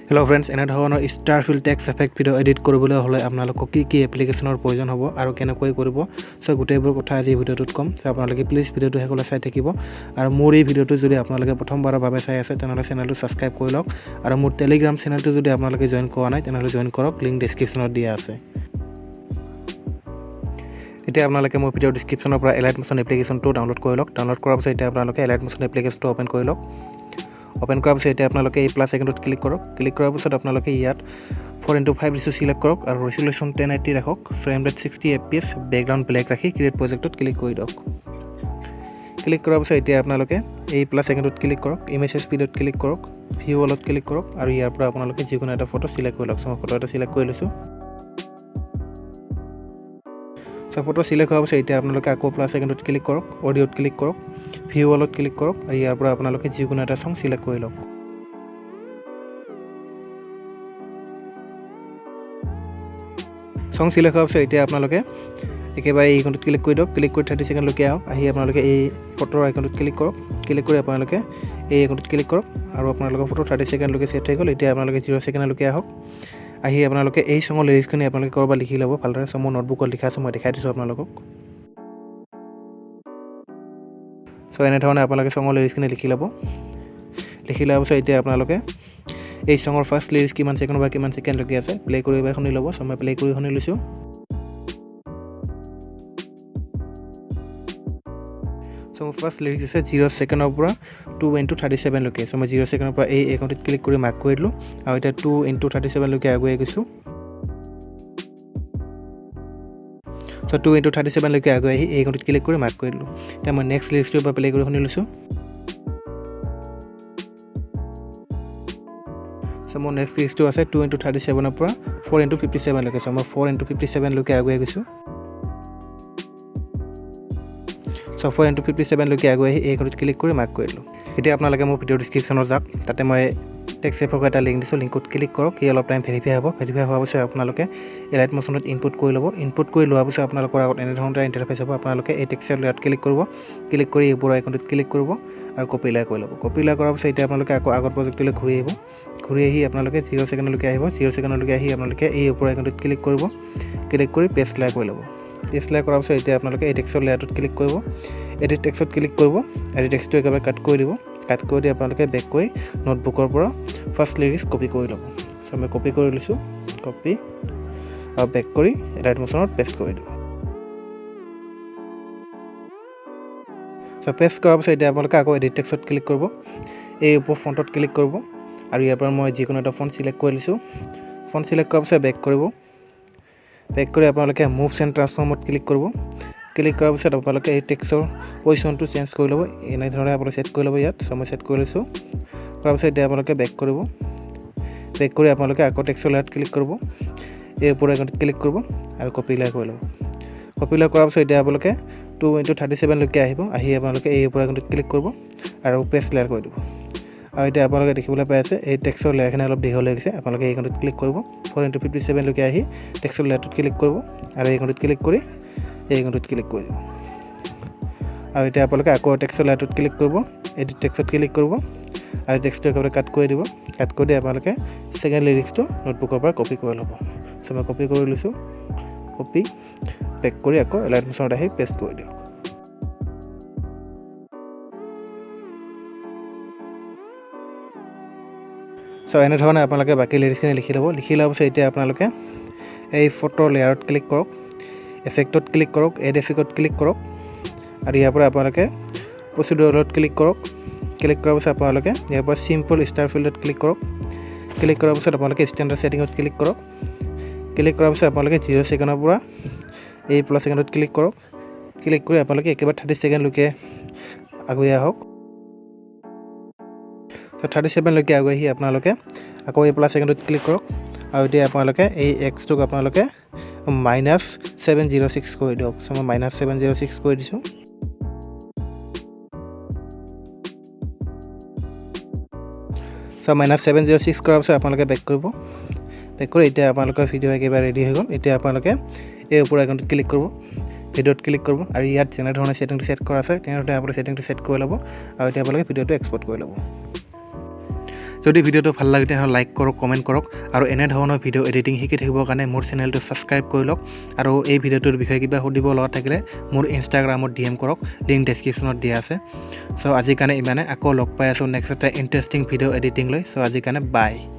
Hello friends, এনেধৰণৰ Starfield text effect video edit কৰিবলৈ হলে আপোনালোকক কি এপ্লিকেশনৰ প্ৰয়োজন হ'ব আৰু কেনেকৈ কৰিব সো গোটেইবোৰ কথা আজি ভিডিওটোত কম সো আপোনালোকে প্লিজ ভিডিওটো হেকলৈ চাই থাকিব আৰু মোৰ এই ভিডিওটো যদি আপোনালোকে প্ৰথমবাৰৰ বাবে চাই আছে তেনেহলে চেনেলটো সাবস্ক্ৰাইব কৰি লওক আৰু মোৰ টেলিগ্ৰাম চেনেলটো যদি আপোনালোকে জয়েন কৰা নাই তেনেহলে জয়েন কৰক লিংক ডেসক্ৰিপচনত দিয়া আছে এতিয়া আপোনালোকে মোৰ ভিডিও ডেসক্ৰিপচনৰ পৰা Alight Motion এপ্লিকেশনটো ডাউনলোড কৰি লওক ডাউনলোড কৰাৰ পিছত এতিয়া আপোনালোকে Alight Motion এপ্লিকেশনটো ওপেন কৰি লওক ওপেন কৰাৰ পিছত এতিয়া আপোনালোকে এই প্লাস আইকনটোত ক্লিক কৰক ক্লিক কৰাৰ পিছত আপোনালোকে ইয়াত 4:5 ৰেশিও সিলেক্ট কৰক আৰু ৰেজোলিউশন 1080 ৰাখক ফ্ৰেম ৰেট 60 fps ব্যাকগ্ৰাউণ্ড ব্ল্যাক ৰাখি ক্ৰিয়েট প্ৰজেক্টত ক্লিক কৰি দিয়ক ক্লিক কৰাৰ পিছত এতিয়া আপোনালোকে এই প্লাস আইকনটোত ক্লিক কৰক ইমেজ স্পিডত ক্লিক কৰক ভিউ অলত ক্লিক কৰক আৰু ইয়াৰ পৰা আপোনালোকে যিকোনো এটা ফটো সিলেক্ট কৰি লওক মই ফটো এটা সিলেক্ট কৰি লৈছো সো ফটো সিলেক্ট হোৱাৰ পিছত এতিয়া আপোনালোকে আকৌ প্লাস আইকনটোত ক্লিক কৰক অডিওত ক্লিক কৰক ভিউ অলত ক্লিক কৰক আৰু ইয়াৰ পৰা আপোনালোকে যিকোনো এটা সং সিলেক্ট কৰি লওক সং সিলেক্ট হোৱাৰ পিছত এতিয়া আপোনালোকে একেবাৰে এই আইকনটোত ক্লিক কৰি দিয়ক ক্লিক কৰি 30 সেকেন্ড লৈকে আহক আহি আপোনালোকে এই ফটোৰ আইকনটোত ক্লিক কৰক ক্লিক কৰি আপোনালোকে এই আইকনটোত ক্লিক কৰক আৰু আপোনালোকৰ ফটো 30 সেকেন্ড লৈকে সেট হৈ গ'ল এতিয়া আপোনালোকে 0 সেকেন্ড লৈকে আহক আহি আপোনালোকে এই সঙৰ লিৰিক্সখিনি আপোনালোকে কৰবা লিখি ল'ব ভালদৰে মোৰ নোটবুকত লিখা আছে মই দেখাই দিছো আপোনালোকক সো এনে ধৰণে আপোনালোকে সঙৰ লিৰিক্সখিনি লিখি ল'ব লিখি লোৱাৰ পিছত এতিয়া আপোনালোকে এই সঙৰ ফাৰ্স্ট লিৰিক্স কিমান সেকেন্ড বা কিমান সেকেন্ড লৈকে আছে প্লে কৰি বা শুনি ল'ব সো মই প্লে কৰি শুনি লৈছো সো ফাৰ্স্ট লিৰিক্স আছে 0 সেকেন্ডৰ পৰা 2:37 লৈকে সো মই 0 সেকেন্ডৰ পৰা এই আইকনটোত ক্লিক কৰি মাৰ্ক কৰি দিলো আৰু এটা 2:37 লৈকে আগুৱাই গৈছো সো 2:37 লৈকে আগুৱাই আহি এই আইকনটোত ক্লিক কৰি মাৰ্ক কৰি দিলো এতিয়া মই নেক্সট লিৰিক্সটো পৰা প্লে কৰি শুনি লৈছো সো মোৰ নেক্সট লিৰিক্সটো আছে 2:37 ৰ পৰা 4:57 লৈকে সো মই 4:57 লৈকে আগুৱাই গৈছো সো 4:57 লৈকে আগুৱাই আহি এই আইকনটোত ক্লিক কৰি মাৰ্ক কৰি দিলো এতিয়া আপোনালোকে মোৰ ভিডিও ডেসক্ৰিপচনত যাওক তাতে মই টেক্সট এফক এটা লিংক দিছো লিংকত ক্লিক কৰক এই অলপ টাইম ভেৰিফাই হ'ব ভেৰিফাই হোৱাৰ পিছত আপোনালোকে Alight Motionত ইনপুট কৰি ল'ব ইনপুট কৰি লোৱাৰ পিছত আপোনালোকৰ আগত এনে ধৰণৰ ইন্টাৰফেস হ'ব আপোনালোকে এই টেক্সট লেয়াৰত ক্লিক কৰিব ক্লিক কৰি এই পুৰা আইকনটোত ক্লিক কৰিব আৰু কপি লেয়াৰ কৰি ল'ব কপি লেয়াৰ কৰাৰ পিছত এতিয়া আপোনালোকে আকৌ আগৰ প্ৰজেক্টলৈ ঘূৰি আহিব ঘূৰি আহি আপোনালোকে 0 সেকেন্ডলৈকে আহিব 0 সেকেন্ডলৈকে আহি আপোনালোকে এই পুৰা আইকনটোত ক্লিক কৰিব ক্লিক কৰি পেষ্ট লেয়াৰ কৰি ল'ব পেষ্ট লেয়াৰ কৰাৰ পিছত এতিয়া আপোনালোকে এই টেক্সট লেয়াৰটোত ক্লিক কৰিব এডিট টেক্সটত ক্লিক কৰিব এডিট টেক্সটটো একেবাৰে কাট কৰি দিব কাট কৰি দি আপোনালোকে বেক কৰি নোটবুকৰ পৰা ফাৰ্স্ট লিৰিক্স কপি কৰি ল'ব সো মই কপি কৰি লৈছো কপি আৰু বেক কৰি Alight Motionত পেষ্ট কৰি দিব সো পেষ্ট কৰাৰ পিছত এতিয়া আপোনালোকে আকৌ এডিট টেক্সটত ক্লিক কৰিব এই ওপৰ ফন্টত ক্লিক কৰিব আৰু ইয়াৰ পৰা মই যিকোনো এটা ফন্ট সিলেক্ট কৰি লৈছো ফন্ট সিলেক্ট কৰাৰ পিছত বেক কৰিব বেক কৰি আপোনালোকে মুভছ এণ্ড ট্ৰান্সফৰ্মত ক্লিক কৰিব ক্লিক কৰাৰ পিছত আপোনালোকে এই টেক্সটৰ পজিশনটো চেঞ্জ কৰি ল'ব এনে ধৰণে আপোনালোকে সেট কৰি ল'ব ইয়াত সো মই সেট কৰি লৈছো কৰাৰ পিছত এতিয়া আপোনালোকে বেক কৰিব বেক কৰি আপোনালোকে আকৌ টেক্সট লেয়াৰত ক্লিক কৰিব এই ওপৰ আইকনটোত ক্লিক কৰিব আৰু কপি লেয়াৰ কৰি ল'ব কপি লেয়াৰ কৰাৰ পিছত এতিয়া আপোনালোকে 2:37 লৈকে আহিব আহি আপোনালোকে এই ওপৰ আইকনটোত ক্লিক কৰিব আৰু পেষ্ট লেয়াৰ কৰি দিব আৰু এতিয়া আপোনালোকে দেখিবলৈ পাই আছে এই টেক্সটৰ লেয়াৰখিনি অলপ দীঘল হৈ গৈছে আপোনালোকে এই আইকনটোত ক্লিক কৰিব 4:57 লৈকে আহি টেক্সটৰ লেয়াৰটোত ক্লিক কৰিব আৰু এই আইকনটোত ক্লিক কৰি এই আইকনটোত ক্লিক কৰি দিব আৰু এতিয়া আপোনালোকে আকৌ টেক্সট লেয়াৰটোত ক্লিক কৰিব এডিট টেক্সটত ক্লিক কৰিব আৰু টেক্সটটো একেবাৰে কাট কৰি দিব কাট কৰি আপোনালোকে সেকেন্ড লিৰিক্সটো নোটবুকৰ পৰা কপি কৰি ল'ব সো মই কপি কৰি লৈছো কপি পেক কৰি আকৌ Alight Motionত আহি পেষ্ট কৰি দিয়ক সো এনে ধৰণে আপোনালোকে বাকি লিৰিক্সখিনি লিখি ল'ব লিখি লোৱাৰ পিছত এতিয়া আপোনালোকে এই ফটোৰ লেয়াৰত ক্লিক কৰক এফেক্টত ক্লিক কৰক এড এফেক্টত ক্লিক কৰক আৰু ইয়াৰ পৰা আপোনালোকে প্ৰচিডিউৰত ক্লিক কৰক ক্লিক কৰাৰ পিছত আপোনালোকে ইয়াৰ পৰা সিম্পল Starfieldত ক্লিক কৰক ক্লিক কৰাৰ পিছত আপোনালোকে ষ্টেণ্ডাৰ্ড সেটিংত ক্লিক কৰক ক্লিক কৰাৰ পিছত আপোনালোকে 0 সেকেন্ডৰ পৰা এই প্লাস আইকনটোত ক্লিক কৰক ক্লিক কৰি আপোনালোকে একেবাৰে 30 সেকেন্ড লৈকে আগুৱাই আহক সো 37 লৈকে আগুৱাই আহি আপোনালোকে আকৌ এই প্লাস আইকনটোত ক্লিক কৰক আৰু এতিয়া আপোনালোকে এই x টোক আপোনালোকে -706 কৰি দিয়ক সো মই -706 কৰি দিছো সো -706 কৰাৰ পিছত আপোনালোকে বেক কৰিব বেক কৰি এতিয়া আপোনালোকৰ ভিডিও একেবাৰে ৰেডি হৈ গ'ল এতিয়া আপোনালোকে এই ওপৰ আইকনটোত ক্লিক কৰিব ভিডিওত ক্লিক কৰিব আৰু ইয়াত যেনে ধৰণে সেটিংটো সেট কৰা আছে তেনেদৰে আপোনালোকে সেটিংটো সেট কৰি ল'ব আৰু এতিয়া আপোনালোকে ভিডিওটো এক্সপোৰ্ট কৰি ল'ব যদি ভিডিঅ'টো ভাল লাগে তেনেহ'লে লাইক কৰক, কমেণ্ট কৰক আৰু এনে ধৰণৰ ভিডিঅ' এডিটিং শিকি থাকিবৰ কাৰণে মোৰ চেনেলটো ছাবস্ক্ৰাইব কৰি লওক আৰু এই ভিডিঅ'টোৰ বিষয়ে কিবা সুধিব লগা থাকিলে মোৰ ইনষ্টাগ্ৰামত DM কৰক, লিংক ডেছক্ৰিপশ্যনত দিয়া আছে। চ' আজিৰ কাৰণে ইমানে, আকৌ লগ পাই আছোঁ নেক্সট এটা ইণ্টাৰেষ্টিং ভিডিঅ' এডিটিং লৈ। চ' আজিৰ কাৰণে বাই।